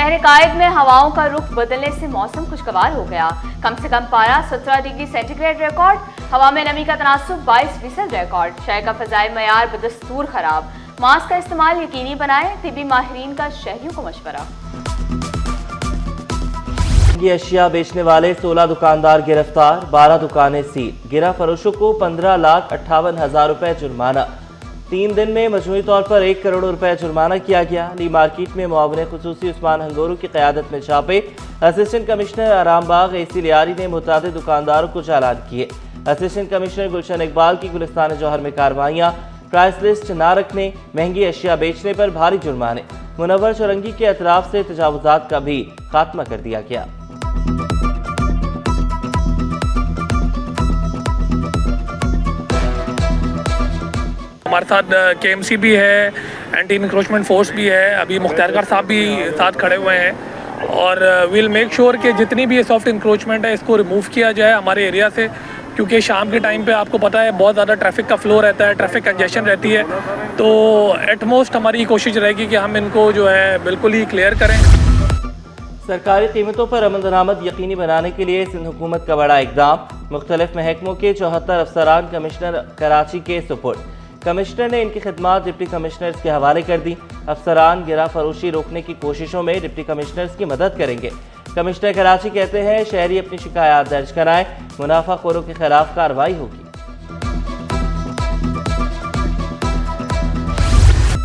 शहर कायद में हवाओं का रुख बदलने से मौसम खुशगवार हो गया। कम से कम पारा 17 डिग्री सेंटीग्रेड रिकॉर्ड, हवा में नमी का तनासुब 22% रिकॉर्ड। शहर का फजाई मयार बदस्तूर खराब, मास्क का इस्तेमाल यकीनी बनाएं, तिबी माहिरीन का शहरियों को मशवरा। महंगी अशिया बेचने वाले 16 दुकानदार गिरफ्तार, 12 दुकानें सील, गिरा फरोशों को 15,58,000 रुपए जुर्माना। 3 दिन में मजमूई तौर पर 1 करोड़ रुपए जुर्माना किया गया। ली मार्केट में मुआविन खुसूसी उस्मान हंगोरू की क़यादत में छापे। Assistant commissioner Arambagh AC Lyari ने मुतादिद दुकानदारों को चालान किए। असिस्टेंट कमिश्नर गुलशन इकबाल की गुलिस्तान जौहर में कार्रवाइयाँ, प्राइस लिस्ट न रखने, महंगी अशिया बेचने पर भारी जुर्माने। मुनव्वर चौरंगी के अतराफ से तजावुजात का भी खात्मा कर दिया गया। हमारे साथ केएमसी भी है, एंटी इंक्रोचमेंट फोर्स भी है, अभी मुख्तार साहब भी साथ खड़े हुए हैं और विल मेक श्योर कि जितनी भी ये सॉफ्ट इंक्रोचमेंट है इसको रिमूव किया जाए हमारे एरिया से, क्योंकि शाम के टाइम पे आपको पता है बहुत ज़्यादा ट्रैफिक का फ्लो रहता है, ट्रैफिक कंजेशन रहती है। तो एटमोस्ट हमारी कोशिश रहेगी कि हम इनको जो है बिल्कुल ही क्लियर करें। सरकारी कीमतों पर अमल दरामद यकीनी बनाने के लिए सिंध हुकूमत का बड़ा इकदाम, मुख्तलिफ महकमों के 74 अफसरान कमिश्नर कराची के सुपुर्द। कमिश्नर ने इनकी खिदमात डिप्टी कमिश्नर्स के हवाले कर दी। अफसरान गिरा फरोशी रोकने की कोशिशों में डिप्टी कमिश्नर्स की मदद करेंगे। कमिश्नर कराची कहते हैं शहरी अपनी शिकायत दर्ज कराएं, मुनाफाखोरों के खिलाफ कार्रवाई होगी।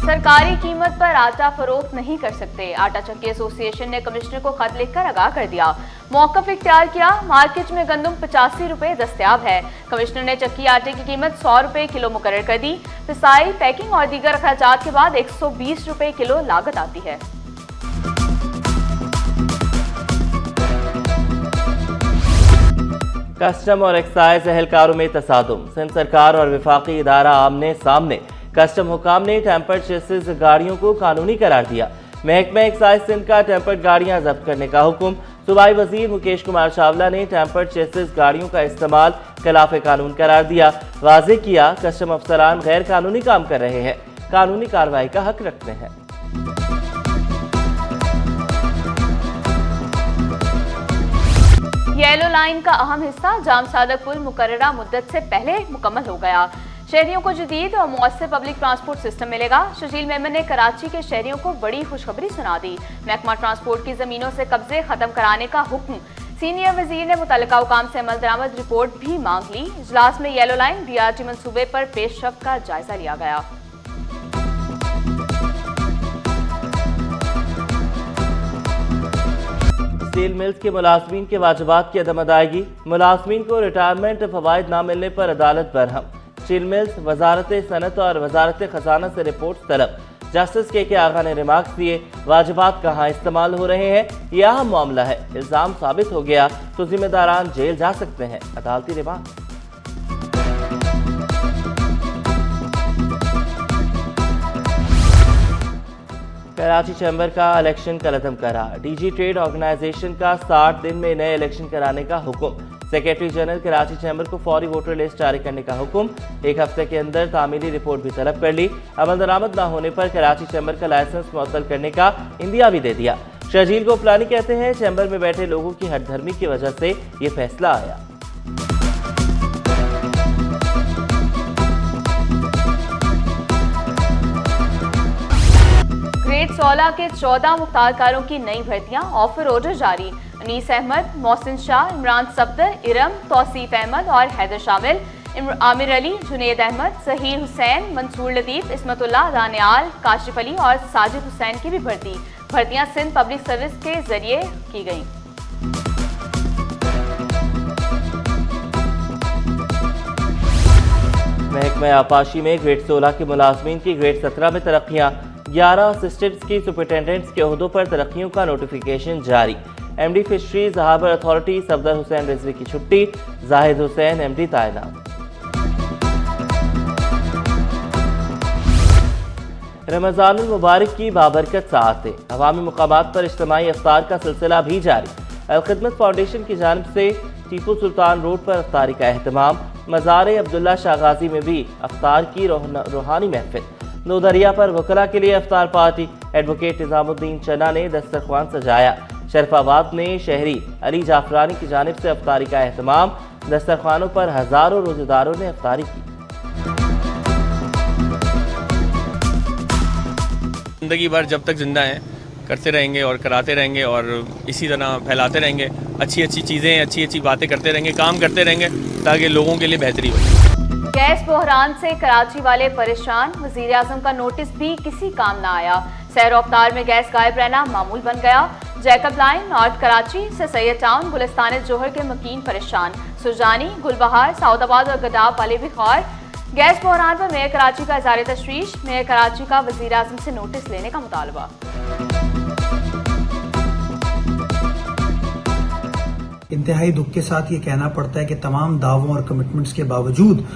सरकारी कीमत पर आटा फरोख्त नहीं कर सकते, आटा चक्की एसोसिएशन ने कमिश्नर को खत लिखकर आगाह कर दिया। मौक़िफ़ इख्तियार किया, मार्केट में गंदम 85 रुपए दस्तयाब है। कमिश्नर ने चक्की आटे की कीमत 100 रुपए किलो मुकर्रर कर दी। पिसाई, पैकिंग और दीगर अखराजात के बाद 120 रुपए किलो लागत आती है। कस्टम और एक्साइज एहलकारों में तसादुम, सिंध सरकार और विफाकी इदारा आमने सामने। कस्टम हुकाम ने टेम्पर्ड चेसिस गाड़ियों को कानूनी करार दिया। महकमा एक्साइज सिंध का टेम्पर्ड गाड़ियां जब्त करने का हुक्म। सूबाई वजीर मुकेश कुमार चावला ने टेम्पर्ड चेसिस गाड़ियों का इस्तेमाल खिलाफ कानून करार दिया। वाज़ेह किया कस्टम अफसरान गैर कानूनी काम कर रहे हैं, कानूनी कार्रवाई का हक रखते हैं। येलो लाइन का अहम हिस्सा जाम सादक पुल मुकर्ररा मुद्दत से पहले मुकम्मल हो गया। शहरियों को जदीद और मुअस्सर पब्लिक ट्रांसपोर्ट सिस्टम मिलेगा। शजील मेमन ने कराची के शहरियों को बड़ी खुशखबरी सुना दी। महकमा ट्रांसपोर्ट की जमीनों से कब्जे खत्म कराने का हुक्म। सीनियर वजीर ने मुतल्लिका हुकाम से अमल दरामद रिपोर्ट भी मांग ली। इजलास में येलो लाइन BRT मंसूबे पर पेशरफ्त का जायजा लिया गया। स्टील मिल्स के मुलाजमीन के वाजिबात की अदम अदायगी, मुलाजमीन को रिटायरमेंट फवायद न मिलने पर अदालत बरहम। स्टील मिल्स वजारत सनत और वजारत खजाना से रिपोर्ट तलब। जस्टिस के आगा ने रिमार्क्स दिए, वाजिबात कहाँ इस्तेमाल हो रहे हैं यह अहम मामला है। इल्जाम साबित हो गया तो जिम्मेदारान जेल जा सकते हैं, अदालती रिमार्क। कराची चैम्बर का इलेक्शन कलअदम करार, DG ट्रेड ऑर्गेनाइजेशन का 60 दिन में नए इलेक्शन कराने का हुक्म। सेक्रेटरी जनरल कराची चैम्बर को फौरी वोटर लिस्ट जारी करने का हुक्म। 1 हफ्ते के अंदर तामीली रिपोर्ट भी तलब कर ली। अमल दरामद न होने पर कराची चैम्बर का लाइसेंस मुअत्तल करने का इंदिया भी दे दिया। शजील गोपलानी कहते हैं चैम्बर में बैठे लोगों की हठधर्मी की वजह से ये फैसला आया। ग्रेड 16 के 14 मुख्तारकारों की नई भर्तियां, ऑफर ऑर्डर जारी। अनीस अहमद, मोहसिन शाह, इमरान सफदर, इरम, तौसीफ अहमद और हैदर शामिल। आमिर अली, जुनेद अहमद, जहीर हुसैन, मंसूर लतीफ, इस्मतुल्लाह, दानियाल, काशिफ अली और साजिद हुसैन की भी भर्तियां सिंध पब्लिक सर्विस के जरिए की गईं। महकमा आपाशी में ग्रेड 16 के मुलाजमीन की ग्रेड 17 में तरक्कियाँ। 11 असिस्टेंट्स की सुपरिटेंडेंट्स के ओहदों पर तरक्कियों का नोटिफिकेशन जारी। MD fisheries harbour authority Safdar Hussain Rizvi की छुट्टी, जाहिद हुसैन MD तैनात। रमज़ानुल मुबारक की बाबरकत साआतें, अवामी मुकामात पर इज्तिमाई इफ्तार का सिलसिला भी जारी। अल-खिदमत फाउंडेशन की जानिब से टीपू सुल्तान रोड पर इफ्तारी का एहतमाम। मज़ार अब्दुल्ला शाह गाजी में भी इफ्तार की रूहानी महफिल। नौदरिया पर वकला के लिए इफ्तार पार्टी। एडवोकेट निजामुद्दीन चन्ना ने दस्तरख्वान सजाया। शरफाबाद में शहरी अली जाफरानी की जानिब से अफ्तारी का एहतमाम। दस्तरख्वानों पर हजारों रोजेदारों ने अफ्तारी की। जिंदगी भर जब तक जिंदा हैं करते रहेंगे और कराते रहेंगे और इसी तरह फैलाते रहेंगे, अच्छी अच्छी चीज़ें, अच्छी अच्छी बातें करते रहेंगे, काम करते रहेंगे ताकि लोगों के लिए बेहतरी हो। गैस बहरान से कराची वाले परेशान, वजीर आजम का नोटिस भी किसी काम ना आया। सैर अवतार में गैस गायब रहना मामूल बन गया। जैकब लाइन, नॉर्थ कराची से सैयद टाउन, गुलिस्तान जोहर के मकीन परेशान। सुजानी, गुलबहार, सऊदाबाद और गदाब वाले भी खौर। गैस बहरान पर मेयर कराची का इज़हार तशवीश। मेयर कराची का वजीर आजम से नोटिस लेने का मुतालबा। इंतहाई दुख के साथ ये कहना पड़ता है कि तमाम दावों और कमिटमेंट्स के बावजूद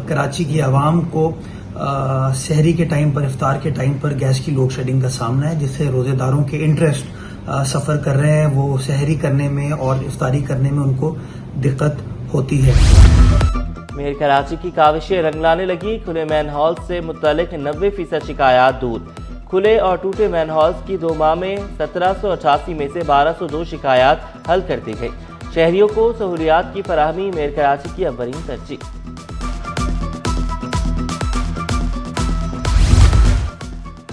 कराची की आवाम को सहरी के टाइम पर, इफ्तार के टाइम पर गैस की लोड शेडिंग का सामना है, जिससे रोजेदारों के इंटरेस्ट सफ़र कर रहे हैं, वो सहरी करने में और इफ्तारी करने में उनको दिक्कत होती है। मेयर कराची की काविशें रंग लाने लगी। खुले मैन हॉल से मुतल्लिक 90% शिकायत दूर। खुले और टूटे मैन हॉल्स की 2 माह में 1788 में से 1202 शिकायत हल कर दी गई। शहरियों को सहूलियात की फराहमी मेयर कराची की अव्वलीन तरजीह।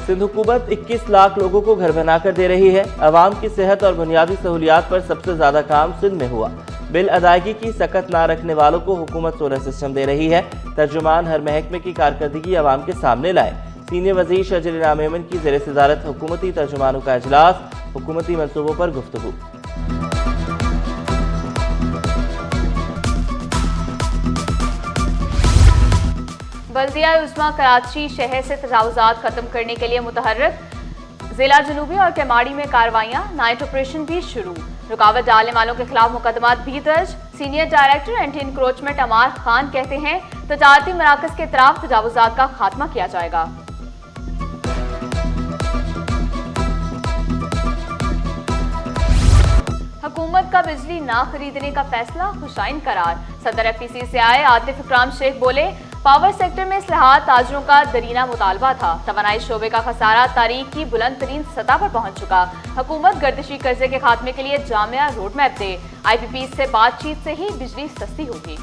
सिंध हुकूमत 21 लाख लोगों को घर बनाकर दे रही है। अवाम की सेहत और बुनियादी सहूलियात पर सबसे ज्यादा काम सिंध में हुआ। बिल अदायगी की सकत ना रखने वालों को हुकूमत सोलर सिस्टम दे रही है। तर्जुमान हर महकमे की कारकर्दगी अवाम के सामने लाए। सीनियर वजीर शर्जील इनाम मेमन की ज़ेर सदारत हुकूमती तर्जुमानों का इजलास। हुकूमती मंसूबों पर गुफ्तगू। बल्दिया उस्मा कराची शहर से तजावुजात खत्म करने के लिए मुतहर्रिक। जिला जनूबी और केमाड़ी में कार्रवाइयां, नाइट ऑपरेशन भी शुरू। रुकावट डालने वालों के खिलाफ मुकदमात भी दर्ज। सीनियर डायरेक्टर एंटी इंक्रोचमेंट अमार खान कहते हैं तजारती मराकज के तरफ तजावुजात का खात्मा किया जाएगा। हुकूमत का बिजली ना खरीदने का फैसला खुशाइन करार। सदर FTC से आए आतिफ इकराम शेख बोले, पावर सेक्टर में इस्लाहात ताजरों का दरीना मुतालबा था। तवानाई शोबे का खसारा तारीख की बुलंद तरीन सतह पर पहुंच चुका। हुकूमत गर्दिशी कर्जे के खात्मे के लिए जामिया रोड मैप दे। IPPs से बातचीत से ही बिजली सस्ती होगी।